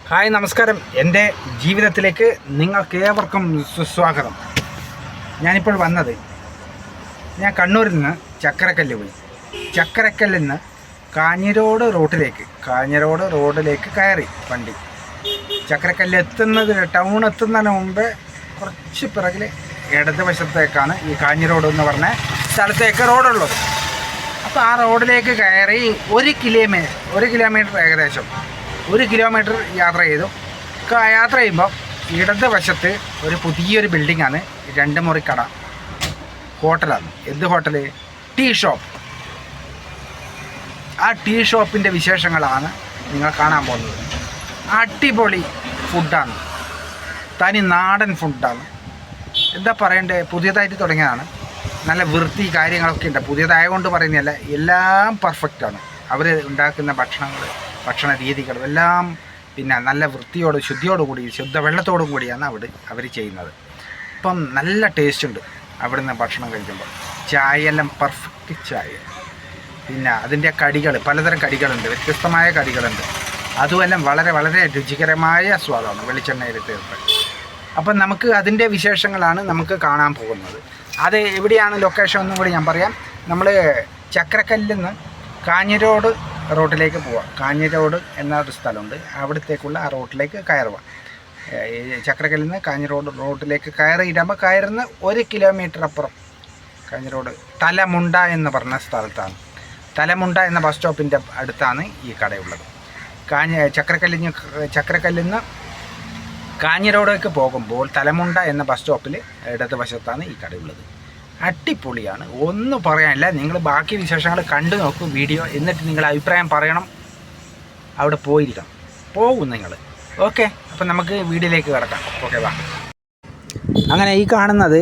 Hi നമസ്കാരം. എൻ്റെ ജീവിതത്തിലേക്ക് നിങ്ങൾക്കേവർക്കും സുസ്വാഗതം. ഞാനിപ്പോൾ വന്നത് ഞാൻ കണ്ണൂരിൽ നിന്ന് ചക്കരക്കല്ല് പോയി. ചക്കരക്കല്ലിൽ നിന്ന് കാഞ്ഞിരോട് റോഡിലേക്ക് കയറി വണ്ടി. ചക്കരക്കല്ല് ടൗൺ എത്തുന്നതിന് മുമ്പ് കുറച്ച് പിറകിൽ ഇടതുവശത്തേക്കാണ് ഈ കാഞ്ഞിരോട് എന്ന് പറഞ്ഞ സ്ഥലത്തേക്ക് റോഡുള്ളത്. അപ്പോൾ ആ റോഡിലേക്ക് കയറി ഒരു കിലോമീറ്റർ ഏകദേശം 1 കിലോമീറ്റർ യാത്ര ചെയ്തു. യാത്ര ചെയ്യുമ്പോൾ ഇടത് വശത്ത് ഒരു പുതിയൊരു ബിൽഡിങ്ങാണ്, 2 മുറി കട, ഹോട്ടലാണ്. എന്ത് ഹോട്ടൽ? Tea shop. ആ ടീ ഷോപ്പിൻ്റെ വിശേഷങ്ങളാണ് നിങ്ങൾ കാണാൻ പോകുന്നത്. അടിപൊളി ഫുഡാണ്, തനി നാടൻ ഫുഡാണ്. എന്താ പറയണ്ടേ, പുതിയതായിട്ട് തുടങ്ങിയതാണ്. നല്ല വൃത്തി കാര്യങ്ങളൊക്കെ ഉണ്ട്. പുതിയതായതുകൊണ്ട് പറയുന്നതല്ല, എല്ലാം പെർഫെക്റ്റാണ്. അവർ ഉണ്ടാക്കുന്ന ഭക്ഷണ രീതികളും എല്ലാം പിന്നെ നല്ല വൃത്തിയോട് ശുദ്ധിയോടുകൂടി ശുദ്ധ വെള്ളത്തോടും കൂടിയാണ് അവർ ചെയ്യുന്നത്. അപ്പം നല്ല ടേസ്റ്റ് ഉണ്ട് അവിടുന്ന് ഭക്ഷണം കഴിക്കുമ്പോൾ. ചായയെല്ലാം പെർഫെക്റ്റ് ചായ. പിന്നെ അതിൻ്റെ കടികൾ, പലതരം കടികളുണ്ട്, വ്യത്യസ്തമായ കടികളുണ്ട്. അതുമെല്ലാം വളരെ വളരെ രുചികരമായ സ്വാദാണ്, വെളിച്ചെണ്ണയിൽ തീർത്ത്. അപ്പം നമുക്ക് അതിൻ്റെ വിശേഷങ്ങളാണ് നമുക്ക് കാണാൻ പോകുന്നത്. അത് എവിടെയാണ് ലൊക്കേഷൻ ഒന്നും കൂടി ഞാൻ പറയാം. നമ്മൾ ചക്കരക്കല്ലിൽ നിന്ന് കാഞ്ഞിരോട് റോഡിലേക്ക് പോവാം. കാഞ്ഞിരോട് എന്നൊരു സ്ഥലമുണ്ട്, അവിടത്തേക്കുള്ള ആ റോഡിലേക്ക് കയറുക. ചക്കരക്കല്ലിൽ നിന്ന് കാഞ്ഞിരോട് റോഡിലേക്ക് കയറിയിടുമ്പോൾ കയറുന്ന 1 കിലോമീറ്റർ അപ്പുറം കാഞ്ഞിരോട് തലമുണ്ട എന്ന് പറഞ്ഞ സ്ഥലത്താണ്. തലമുണ്ട എന്ന ബസ് സ്റ്റോപ്പിൻ്റെ അടുത്താണ് ഈ കടയുള്ളത്. ചക്കരക്കല്ലിൽ നിന്ന് കാഞ്ഞിരോടേക്ക് പോകുമ്പോൾ തലമുണ്ട എന്ന ബസ് സ്റ്റോപ്പിൽ ഇടതുവശത്താണ് ഈ കടയുള്ളത്. അടിപൊളിയാണ്, ഒന്നും പറയാനില്ല. നിങ്ങൾ ബാക്കി വിശേഷങ്ങൾ കണ്ടു നോക്കൂ വീഡിയോ, എന്നിട്ട് നിങ്ങൾ അഭിപ്രായം പറയണം. അവിടെ പോകും നിങ്ങൾ. ഓക്കെ, അപ്പം നമുക്ക് വീഡിയോയിലേക്ക് കിടക്കാം. ഓക്കെ, വാ. അങ്ങനെ ഈ കാണുന്നത്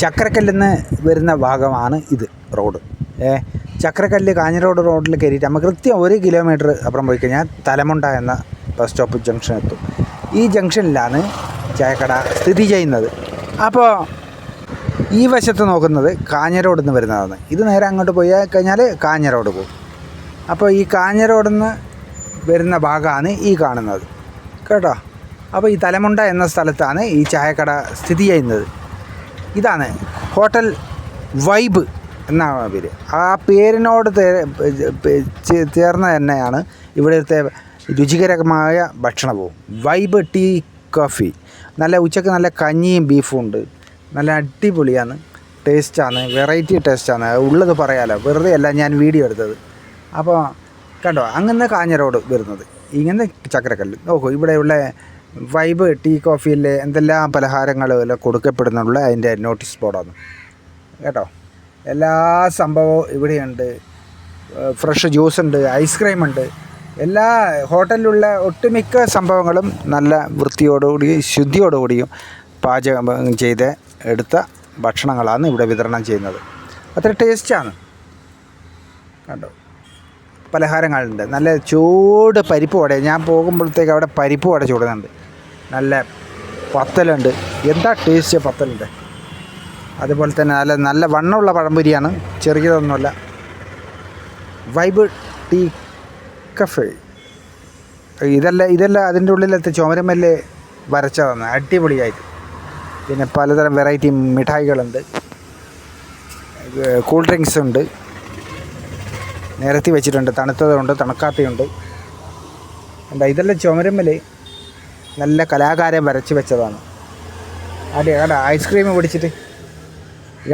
ചക്കരക്കല്ലിൽ നിന്ന് വരുന്ന ഭാഗമാണ് ഇത് റോഡ്. ചക്കരക്കല്ല് കാഞ്ഞിരോട് റോഡിൽ കയറിയിട്ട് നമുക്ക് കൃത്യം 1 കിലോമീറ്റർ അപ്പുറം പോയി കഴിഞ്ഞാൽ തലമുണ്ട എന്ന ബസ് സ്റ്റോപ്പ് ജംഗ്ഷൻ എത്തും. ഈ ജംഗ്ഷനിലാണ് ചായക്കട സ്ഥിതി ചെയ്യുന്നത്. അപ്പോൾ ഈ വശത്ത് നോക്കുന്നത് കാഞ്ഞിരോട് നിന്ന് വരുന്നതാണ്. ഇത് നേരെ അങ്ങോട്ട് പോയി കഴിഞ്ഞാൽ കാഞ്ഞിരോട് പോകും. അപ്പോൾ ഈ കാഞ്ഞിരോട് നിന്ന് വരുന്ന ഭാഗമാണ് ഈ കാണുന്നത് കേട്ടോ. അപ്പോൾ ഈ തലമുണ്ട എന്ന സ്ഥലത്താണ് ഈ ചായക്കട സ്ഥിതി ചെയ്യുന്നത്. ഇതാണ് ഹോട്ടൽ വൈബ് എന്നാണ് പേര്. ആ പേരിനോട് ചേർന്ന തന്നെയാണ് ഇവിടുത്തെ രുചികരമായ ഭക്ഷണവും. Vibe tea coffee. നല്ല ഉച്ചയ്ക്ക് നല്ല കഞ്ഞിയും ബീഫും ഉണ്ട്. നല്ല അടിപൊളിയാണ്, ടേസ്റ്റാണ്, വെറൈറ്റി ടേസ്റ്റാണ്. ഉള്ളത് പറയാലോ, വെറുതെ അല്ല ഞാൻ വീഡിയോ എടുത്തത്. അപ്പോൾ കണ്ടോ, അങ്ങനെ കാഞ്ഞിരോട് വരുന്നത്, ഇങ്ങനെ ചക്കരക്കല്ല് നോക്കൂ. ഇവിടെയുള്ള വൈബ് ടീ കോഫിയിൽ എന്തെല്ലാം പലഹാരങ്ങൾ കൊടുക്കപ്പെടുന്നുള്ള അതിൻ്റെ നോട്ടീസ് ബോർഡാണ് കേട്ടോ. എല്ലാ സംഭവവും ഇവിടെയുണ്ട്. ഫ്രഷ് ജ്യൂസ് ഉണ്ട്, ഐസ്ക്രീം ഉണ്ട്. എല്ലാ ഹോട്ടലിലുള്ള ഒട്ടുമിക്ക സംഭവങ്ങളും നല്ല വൃത്തിയോടുകൂടി ശുദ്ധിയോടുകൂടിയും പാചകം ചെയ്ത് എടുത്ത ഭക്ഷണങ്ങളാണ് ഇവിടെ വിതരണം ചെയ്യുന്നത്. അത്ര ടേസ്റ്റാണ് കണ്ടോ. പലഹാരങ്ങളുണ്ട്, നല്ല ചൂട് പരിപ്പ് വട. ഞാൻ പോകുമ്പോഴത്തേക്ക് അവിടെ പരിപ്പ് വട ചൂടുന്നുണ്ട്. നല്ല പത്തലുണ്ട്, എന്താ ടേസ്റ്റ് പത്തലുണ്ട്. അതുപോലെ തന്നെ നല്ല വണ്ണമുള്ള പഴംപൊരിയാണ്, ചെറിയതൊന്നുമല്ല. Vibe Tea Cafe. ഇതെല്ലാം അതിൻ്റെ ഉള്ളിലത്തെ ചുമരമല്ലേ വരച്ചതാണ്, അടിപൊളിയായിട്ട്. പിന്നെ പലതരം വെറൈറ്റി മിഠായികളുണ്ട്, കൂൾ ഡ്രിങ്ക്സ് ഉണ്ട്, നിരത്തി വെച്ചിട്ടുണ്ട്. തണുത്തതുണ്ട്, തണുക്കാത്തതുണ്ട്. ഇതെല്ലാം ചുമരമ്മൽ നല്ല കലാകാരൻ വരച്ച് വെച്ചതാണ്. കേട്ടോ, ഐസ്ക്രീം പിടിച്ചിട്ട്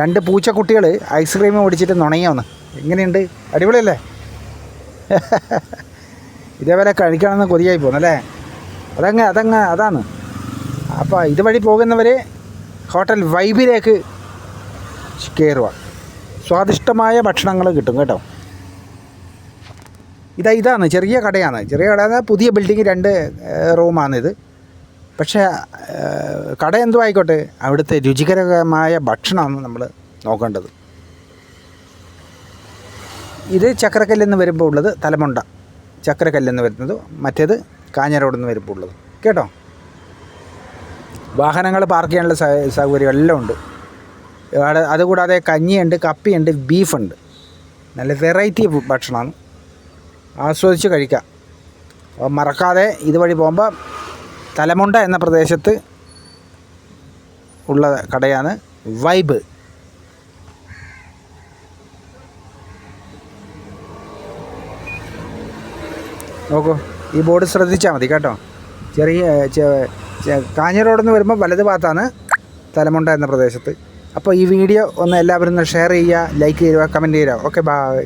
2 പൂച്ചക്കുട്ടികൾ ഐസ്ക്രീം പിടിച്ചിട്ട് നുണയാന്ന്. എങ്ങനെയുണ്ട്? അടിപൊളിയല്ലേ? ഇതേപോലെ കഴിക്കണമെന്ന് കൊതിയായി പോകുന്നല്ലേ. അതാണ്. അപ്പോൾ ഇതുവഴി പോകുന്നവർ ഹോട്ടൽ വൈബിലേക്ക് കയറുക. സ്വാദിഷ്ടമായ ഭക്ഷണങ്ങൾ കിട്ടും കേട്ടോ. ഇതാണ് ചെറിയ കടയാണ്. പുതിയ ബിൽഡിങ് 2 റൂമാണിത്. പക്ഷേ കട എന്തോ ആയിക്കോട്ടെ, അവിടുത്തെ രുചികരമായ ഭക്ഷണമാണ് നമ്മൾ നോക്കേണ്ടത്. ഇത് ചക്കരക്കല്ലിൽ നിന്ന് വരുമ്പോൾ ഉള്ളത് തലമുണ്ട ചക്കരക്കല്ലിൽ നിന്ന് വരുന്നത്, മറ്റേത് കാഞ്ഞിരോട് നിന്ന് വരുമ്പോൾ ഉള്ളത് കേട്ടോ. വാഹനങ്ങൾ പാർക്ക് ചെയ്യാനുള്ള സൗകര്യം എല്ലാം ഉണ്ട്. അതുകൂടാതെ കഞ്ഞിയുണ്ട്, കപ്പിയുണ്ട്, ബീഫുണ്ട്. നല്ല വെറൈറ്റി ഭക്ഷണമാണ്, ആസ്വദിച്ച് കഴിക്കാം. മറക്കാതെ ഇതുവഴി പോകുമ്പോൾ തലമുണ്ട എന്ന പ്രദേശത്ത് ഉള്ള കടയാണ് വൈബ്. നോക്കൂ, ഈ ബോർഡ് ശ്രദ്ധിച്ചാൽ മതി കേട്ടോ. കാഞ്ഞ റോഡിൽ നിന്ന് വരുമ്പോൾ വലത് ഭാഗത്താണ് തലമുണ്ട എന്ന പ്രദേശത്ത്. അപ്പോൾ ഈ വീഡിയോ ഒന്ന് എല്ലാവരും ഒന്ന് ഷെയർ ചെയ്യുക, ലൈക്ക് ചെയ്യുക, കമൻറ്റ് ചെയ്യുക. Okay, by.